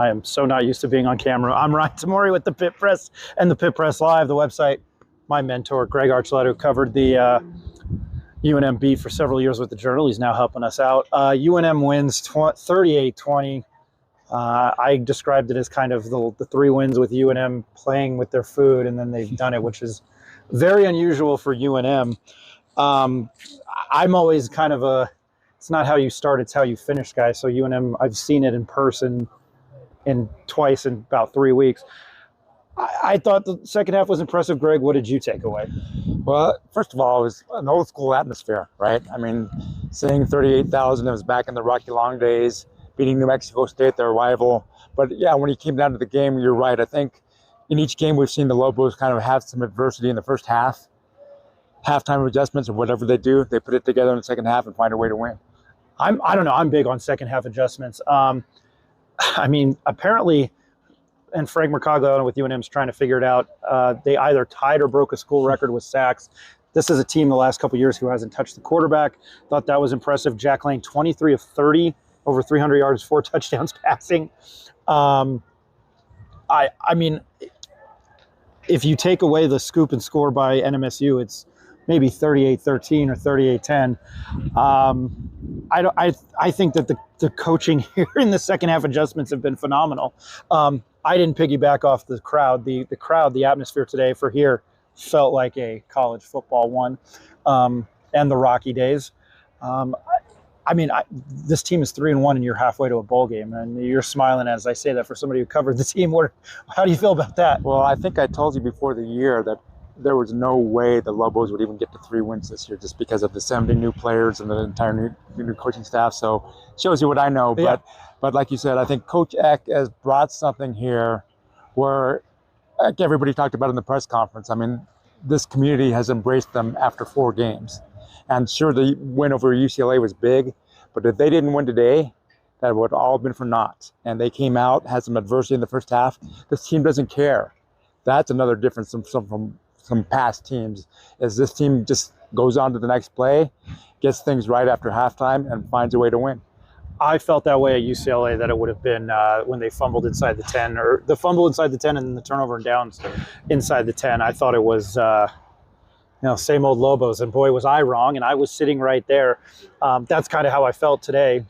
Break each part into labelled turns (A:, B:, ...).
A: I am so not used to being on camera. I'm Ryan Tamori with the Pit Press and the Pit Press Live, the website. My mentor, Greg Archuleta, who covered the UNM beat for several years with the Journal. He's now helping us out. UNM wins 38-20. I described it as kind of the 3 wins with UNM playing with their food, and then they've done it, which is very unusual for UNM. I'm always kind of it's not how you start, it's how you finish, guys. So UNM, I've seen it in person twice in about 3 weeks. I thought the second half was impressive. Greg, what did you take away?
B: Well, first of all, it was an old school atmosphere, right? I mean, seeing 38,000, it was back in the Rocky Long days, beating New Mexico State, their rival. But yeah, when you came down to the game, you're right. I think in each game we've seen the Lobos kind of have some adversity in the first half. Halftime adjustments or whatever they do, they put it together in the second half and find a way to win.
A: I don't know. I'm big on second half adjustments. I mean, apparently, and Frank Mercado with UNM is trying to figure it out. They either tied or broke a school record with sacks. This is a team the last couple of years who hasn't touched the quarterback. Thought that was impressive. Jack Lane, 23 of 30, over 300 yards, 4 touchdowns passing. I mean, if you take away the scoop and score by NMSU, it's maybe 38-13 or 38-10. I think that the coaching here in the second half adjustments have been phenomenal. I didn't piggyback off the crowd. The crowd, the atmosphere today for here felt like a college football one, and the Rocky days. I mean, this team is 3-1, and you're halfway to a bowl game, and you're smiling as I say that for somebody who covered the team. How do you feel about that?
B: Well, I think I told you before the year that there was no way the Lobos would even get to 3 wins this year just because of the 70 new players and the entire new coaching staff. So it shows you what I know.
A: Yeah.
B: But like you said, I think Coach Eck has brought something here where, like everybody talked about in the press conference, I mean, this community has embraced them after 4 games. And sure, the win over UCLA was big, but if they didn't win today, that would all have been for naught. And they came out, had some adversity in the first half. This team doesn't care. That's another difference from some past teams, is this team just goes on to the next play, gets things right after halftime, and finds a way to win.
A: I felt that way at UCLA, that it would have been when they fumbled inside the 10, or the fumble inside the 10 and the turnover and downs inside the 10. I thought it was, same old Lobos, and boy, was I wrong, and I was sitting right there. That's kind of how I felt today,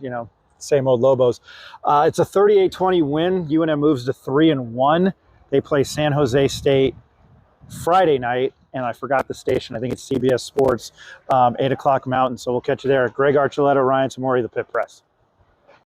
A: same old Lobos. It's a 38-20 win. UNM moves to 3-1. They play San Jose State Friday night, and I forgot the station. I think it's CBS Sports, 8 o'clock Mountain. So we'll catch you there. Greg Archuleta, Ryan Tamori, the Pit Press.